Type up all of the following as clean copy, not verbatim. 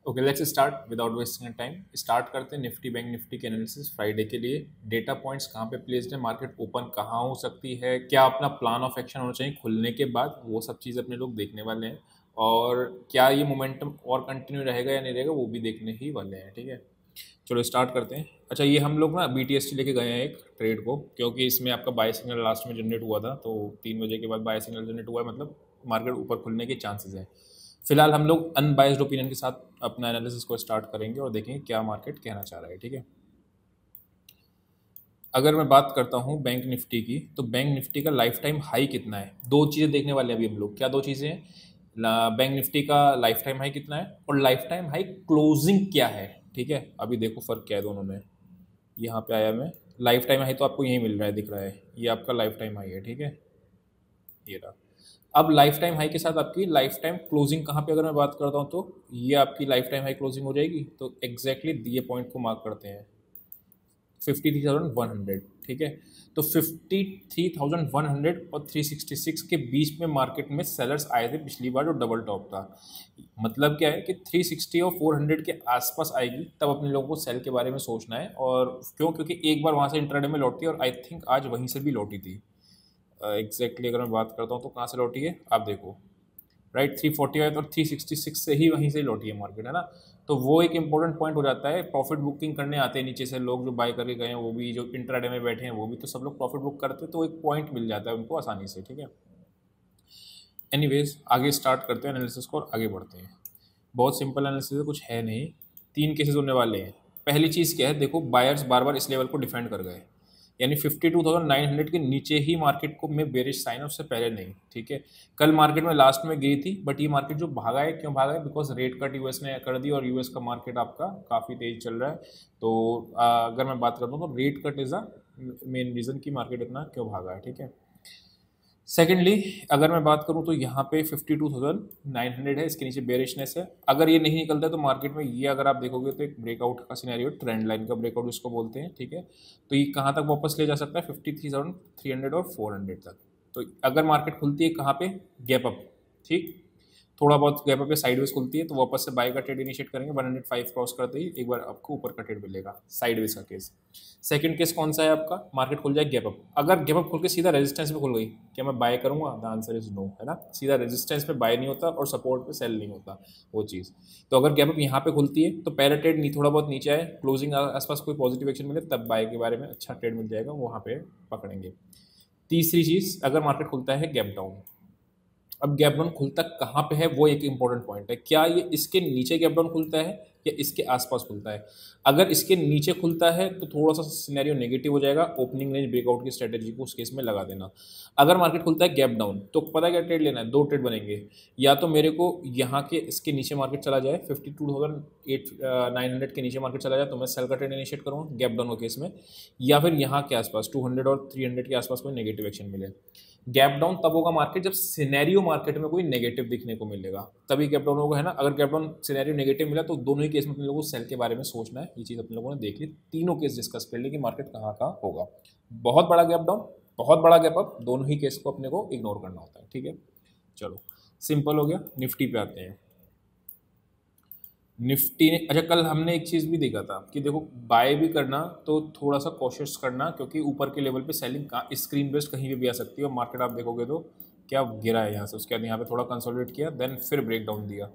Okay, let's start without wasting time. Start करते हैं Nifty bank Nifty के analysis Friday के लिए। डेटा पॉइंट्स कहाँ पे प्लेस्ड है, मार्केट ओपन कहाँ हो सकती है, क्या अपना प्लान ऑफ एक्शन होना चाहिए खुलने के बाद, वो सब चीज़ अपने लोग देखने वाले हैं। और क्या ये मोमेंटम और कंटिन्यू रहेगा या नहीं रहेगा, वो भी देखने ही वाले हैं। ठीक है, चलो स्टार्ट करते हैं। अच्छा, ये हम लोग ना BTST लेके गए हैं एक ट्रेड को, क्योंकि इसमें आपका बाय सिग्नल लास्ट में जनरेट हुआ था, तो 3 बजे के बाद बाय सिग्नल जनरेट हुआ है, मतलब मार्केट ऊपर खुलने के चांसेस हैं। फिलहाल हम लोग अनबाइज्ड ओपिनियन के साथ अपना एनालिसिस को स्टार्ट करेंगे और देखेंगे क्या मार्केट कहना चाह रहा है। ठीक है, अगर मैं बात करता हूँ बैंक निफ्टी की, तो बैंक निफ्टी का लाइफ टाइम हाई कितना है, दो चीज़ें देखने वाले हैं अभी हम लोग। क्या दो चीज़ें हैं? बैंक निफ्टी का लाइफ टाइम हाई कितना है और लाइफ टाइम हाई क्लोजिंग क्या है। ठीक है, अभी देखो फर्क क्या है दोनों में। यहाँ पे आया मैं, लाइफ टाइम हाई तो आपको यही मिल रहा है, दिख रहा है, ये आपका लाइफ टाइम हाई है। ठीक है, ये रहा। अब लाइफ टाइम हाई के साथ आपकी लाइफ टाइम क्लोजिंग कहाँ पे अगर मैं बात करता हूँ, तो ये आपकी लाइफ टाइम हाई क्लोजिंग हो जाएगी। तो एग्जैक्टली ये पॉइंट को मार्क करते हैं, 53,100। ठीक है, तो 53,100 और 366 के बीच में मार्केट में सेलर्स आए थे पिछली बार, जो डबल टॉप था। मतलब क्या है कि 360 और 400 के आसपास आएगी तब अपने लोगों को सेल के बारे में सोचना है। और क्यों? क्योंकि एक बार वहाँ से इंट्राडे में लौटी और आई थिंक आज वहीं से भी लौटी थी। एग्जैक्टली अगर मैं बात करता हूँ तो कहाँ से लौटी है आप देखो, राइट, 345 और 366 से ही, वहीं से ही लौटी है मार्केट, है ना। तो वो एक इंपॉर्टेंट पॉइंट हो जाता है। प्रॉफिट बुकिंग करने आते हैं नीचे से लोग, जो बाय करके गए हैं वो भी, जो इंट्राडे में बैठे हैं वो भी, तो सब लोग प्रॉफिट बुक करते हैं, तो एक पॉइंट मिल जाता है उनको आसानी से। ठीक है, एनीवेज आगे स्टार्ट करते हैं एनालिसिस को और आगे बढ़ते हैं। बहुत सिंपल एनालिसिस है, कुछ है नहीं। 3 केसेस होने वाले हैं। पहली चीज़ क्या है, देखो बायर्स बार बार इस लेवल को डिफेंड कर गए, यानी 52,900 के नीचे ही मार्केट को में बेरिश साइन है, उससे पहले नहीं। ठीक है, कल मार्केट में लास्ट में गिरी थी, बट ये मार्केट जो भागा है, क्यों भागा है? बिकॉज रेट कट यूएस ने कर दी और यूएस का मार्केट आपका काफ़ी तेज चल रहा है। तो अगर मैं बात करता हूँ तो rate cut is a main reason की मार्केट इतना क्यों भागा है। ठीक है, सेकेंडली अगर मैं बात करूं तो यहाँ पे 52,900 है, इसके नीचे बेरिशनेस है। अगर ये नहीं निकलता है तो मार्केट में ये, अगर आप देखोगे तो एक ब्रेकआउट का सिनेरियो, ट्रेंड लाइन का ब्रेकआउट जिसको बोलते हैं। ठीक है, तो ये कहाँ तक वापस ले जा सकता है? 53,300 और 400 तक। तो अगर मार्केट खुलती है कहाँ पे? Gap up. ठीक, थोड़ा बहुत गैप अप पे साइडवेज खुलती है तो वापस से बाय का ट्रेड इनिशिएट करेंगे। 105 क्रॉस करते ही एक बार आपको ऊपर का ट्रेड मिलेगा, साइडवेज का केस। सेकंड केस कौन सा है आपका? मार्केट खुल जाए गैप अप, अगर गैप अप खुल के सीधा रेजिस्टेंस पे खुल गई, क्या मैं बाय करूंगा? द आंसर इज नो, है ना। सीधा रेजिस्टेंस पे बाय नहीं होता और सपोर्ट पे सेल नहीं होता वो चीज़। तो अगर गैप अप यहाँ पे खुलती है तो पहला ट्रेड नहीं, थोड़ा बहुत नीचे आए, क्लोजिंग आसपास कोई पॉजिटिव एक्शन मिले, तब बाय के बारे में अच्छा ट्रेड मिल जाएगा, वहाँ पे पकड़ेंगे। तीसरी चीज़, अगर मार्केट खुलता है गैप डाउन। अब गैप डाउन खुलता कहाँ पे है, वो एक इंपॉर्टेंट पॉइंट है। क्या ये इसके नीचे गैप डाउन खुलता है या इसके आसपास खुलता है? अगर इसके नीचे खुलता है तो थोड़ा सा सिनेरियो नेगेटिव हो जाएगा, ओपनिंग रेंज ब्रेकआउट की स्ट्रेटेजी को उस केस में लगा देना। अगर मार्केट खुलता है गैप डाउन तो पता है क्या ट्रेड लेना है? दो ट्रेड बनेंगे। या तो मेरे को यहाँ के इसके नीचे मार्केट चला जाए, 52,900 के नीचे मार्केट चला जाए, तो मैं सेल का ट्रेड इनिशिएट करूँगा गैप डाउन के केस में। या फिर यहाँ के आसपास 200 और 300 के आसपास कोई नेगेटिव एक्शन मिले। गैप डाउन तब होगा मार्केट जब सिनेरियो मार्केट में कोई नेगेटिव दिखने को मिलेगा, तभी गैप डाउन होगा, है ना। अगर गैप डाउन सिनेरियो नेगेटिव मिला तो दोनों ही केस में अपने लोगों को सेल के बारे में सोचना है। ये चीज़ अपने लोगों ने देख ली, तीनों केस डिस्कस कर ली कि मार्केट कहाँ कहाँ होगा। बहुत बड़ा गैप डाउन, बहुत बड़ा गैप अप, दोनों ही केस को अपने को इग्नोर करना होता है। ठीक है, चलो सिंपल हो गया। निफ्टी पे आते हैं। निफ्टी ने, अच्छा कल हमने एक चीज़ भी देखा था कि देखो बाय भी करना तो थोड़ा सा कॉशियस करना, क्योंकि ऊपर के लेवल पे सेलिंग का स्क्रीन बेस्ड कहीं भी आ सकती है। और मार्केट आप देखोगे तो क्या गिरा है यहाँ से, उसके बाद यहाँ पे थोड़ा कंसोलिडेट किया, देन फिर ब्रेक डाउन दिया,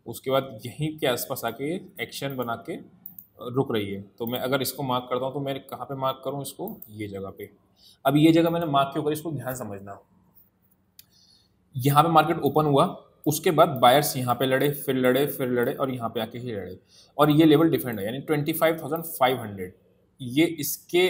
उसके बाद यहीं के आसपास आके एक्शन बना के रुक रही है। तो मैं अगर इसको मार्क करता हूँ तो मैं कहाँ पे मार्क करूँ इसको? ये जगह पे। अब ये जगह मैंने मार्क क्यों करी, इसको ध्यान समझना। यहाँ पे मार्केट ओपन हुआ, उसके बाद बायर्स यहाँ पे लड़े, फिर लड़े, फिर लड़े, और यहाँ पे आके ही लड़े, और ये लेवल डिफेंड है, यानी 25,500। ये इसके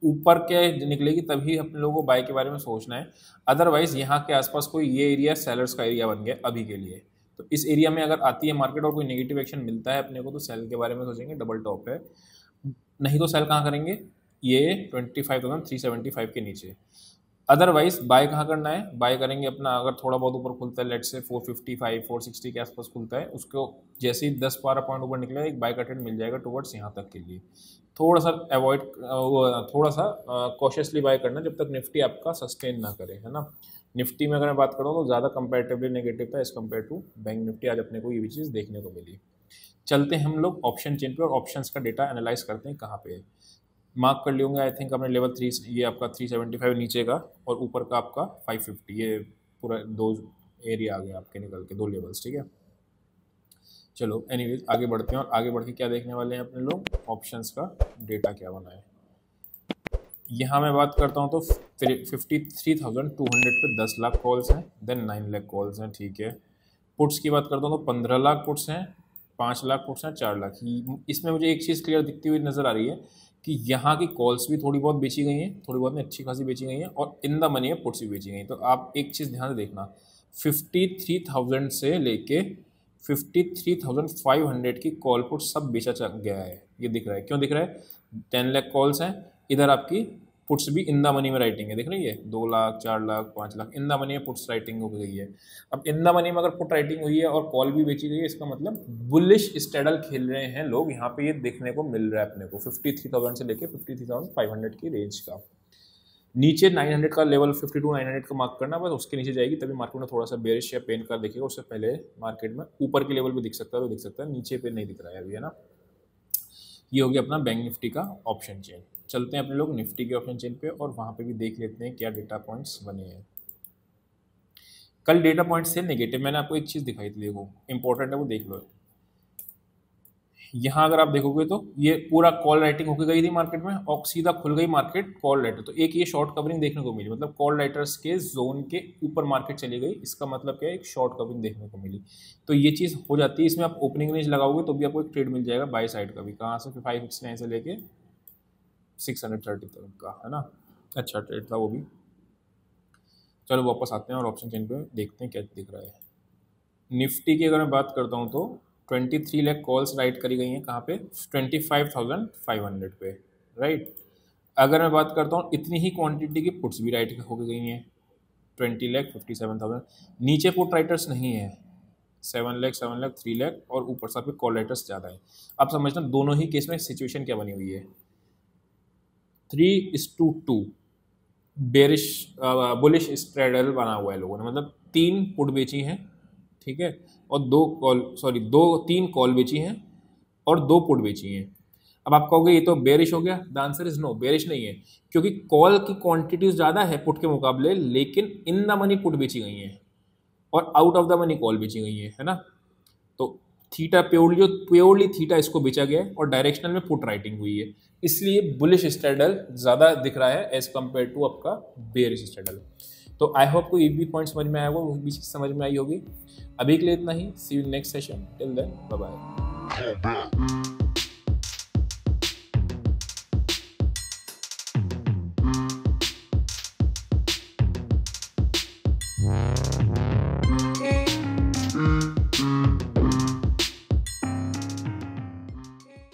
ऊपर के निकलेगी तभी अपने लोगों को बाय के बारे में सोचना है। अदरवाइज यहाँ के आसपास कोई ये एरिया सेलर्स का एरिया बन गया अभी के लिए। तो इस एरिया में अगर आती है मार्केट और कोई नेगेटिव एक्शन मिलता है अपने को, तो सेल के बारे में सोचेंगे, डबल टॉप है। नहीं तो सेल कहाँ करेंगे? ये 25,375 के नीचे। अदरवाइज बाय कहाँ करना है? बाय करेंगे अपना, अगर थोड़ा बहुत ऊपर खुलता है, लेट से 455 460 के आसपास खुलता है, उसको जैसे ही 10-12 पॉइंट ऊपर निकलेगा, एक बाय का ट्रेड मिल जाएगा टुवर्ड्स यहाँ तक के लिए। थोड़ा सा अवॉइड, थोड़ा सा कॉशियसली बाय करना जब तक निफ्टी आपका सस्टेन ना करे, है ना। निफ्टी में अगर मैं बात करूँ तो ज़्यादा कंपेरेटिवली नेगेटिव था as compared to bank Nifty, आज अपने को ये भी चीज़ देखने को मिली। चलते हैं हम लोग ऑप्शन चेन पे और ऑप्शंस का डेटा एनालाइज करते हैं कहाँ पे है। मार्क कर लियोगे आई थिंक आपने लेवल 3, ये आपका 375 नीचे का और ऊपर का आपका 550, ये पूरा 2 एरिया आ गया आपके निकल के, 2 लेवल्स, ठीक है। चलो एनीवेज आगे बढ़ते हैं और आगे बढ़ के क्या देखने वाले हैं अपने लोग, ऑप्शंस का डेटा क्या बना है। यहाँ मैं बात करता हूँ तो 53,200 पे 10 लाख कॉल्स हैं, देन 9 लाख कॉल्स हैं, ठीक है। पुट्स की बात करता हूँ तो 15 लाख पुट्स हैं, 5 लाख पुट्स हैं, 4 लाख। इसमें मुझे एक चीज़ क्लियर दिखती हुई नज़र आ रही है कि यहाँ की कॉल्स भी थोड़ी बहुत बेची गई हैं, थोड़ी बहुत में अच्छी खासी बेची गई हैं, और इन द मनी में पुट्स भी बेची गई हैं। तो आप एक चीज़ ध्यान से देखना, 53,000 से लेके 53,500 की कॉल पुट सब बेचा गया है, ये दिख रहा है। क्यों दिख रहा है? 10 लाख कॉल्स हैं, इधर आपकी पुट्स भी इन द मनी में राइटिंग है, देख रही है, 2 lakh, 4 lakh, 5 lakh in the money में पुट्स राइटिंग हो गई है। अब इन द मनी में अगर पुट राइटिंग हुई है और कॉल भी बेची गई है, इसका मतलब बुलिश स्ट्रैडल खेल रहे हैं लोग, यहाँ पे ये देखने को मिल रहा है अपने को 53,000 से लेके 53,500 की रेंज का। नीचे 900 का लेवल 52,900 का मार्क करना, बस उसके नीचे जाएगी तभी मार्केट में थोड़ा सा बेरिश या पेन का दिखेगा। उससे पहले मार्केट में ऊपर के लेवल पे दिख सकता है तो दिख सकता है, नीचे पे नहीं दिख रहा है अभी, है ना। ये हो गया अपना बैंक निफ्टी का ऑप्शन चेन। चलते हैं अपने लोग निफ्टी के ऑप्शन चेन पे और वहाँ पे भी देख लेते हैं क्या डेटा पॉइंट्स बने हैं। कल डेटा पॉइंट्स थे नेगेटिव, मैंने आपको एक चीज़ दिखाई थी, देखो इंपॉर्टेंट है वो देख लो। यहाँ अगर आप देखोगे तो ये पूरा कॉल राइटिंग होकर गई थी मार्केट में और सीधा खुल गई मार्केट कॉल राइटर, तो एक ये शॉर्ट कवरिंग देखने को मिली, मतलब कॉल राइटर्स के जोन के ऊपर मार्केट चली गई, इसका मतलब क्या है, एक शॉर्ट कवरिंग देखने को मिली। तो ये चीज़ हो जाती है, इसमें आप ओपनिंग रेंज लगाओगे तो भी आपको एक ट्रेड मिल जाएगा बाई साइड का भी, कहाँ से 569 से लेके 630 तक का, है ना। अच्छा ट्रेड था वो भी। चलो वापस आते हैं और ऑप्शन चेन पे देखते हैं क्या दिख रहा है। निफ्टी की अगर मैं बात करता हूँ तो 23 लाख कॉल्स राइट करी गई हैं, कहाँ पे, 25,500 पे, राइट। अगर मैं बात करता हूँ इतनी ही क्वांटिटी की पुट्स भी राइट हो गई हैं, 20,57,000। नीचे पुट राइटर्स नहीं है, 7 लाख, 3 लाख और ऊपर से कॉल राइटर्स ज़्यादा है। आप समझना दोनों ही केस में सिचुएशन क्या बनी हुई है, 3:2 बेरिश बुलिश स्ट्रैडल बना हुआ है लोगों ने, मतलब 3 पुट बेची हैं, ठीक है, और 3 कॉल बेची हैं और 2 पुट बेची हैं। अब आप कहोगे ये तो बेरिश हो गया, the answer is no, bearish नहीं है, क्योंकि कॉल की क्वांटिटी ज़्यादा है पुट के मुकाबले, लेकिन इन द मनी पुट बेची गई हैं और out of the money call बेची गई है ना। तो थीटा प्योरली थीटा इसको बेचा गया है और डायरेक्शनल में पुट राइटिंग हुई है, इसलिए बुलिश स्ट्रैडल ज़्यादा दिख रहा है एज कम्पेयर टू आपका बेरिश स्ट्रैडल। तो आई होप को ये भी पॉइंट समझ में आया होगा, वो भी चीज़ समझ में आई होगी। अभी के लिए इतना ही, see you next session, till then bye bye.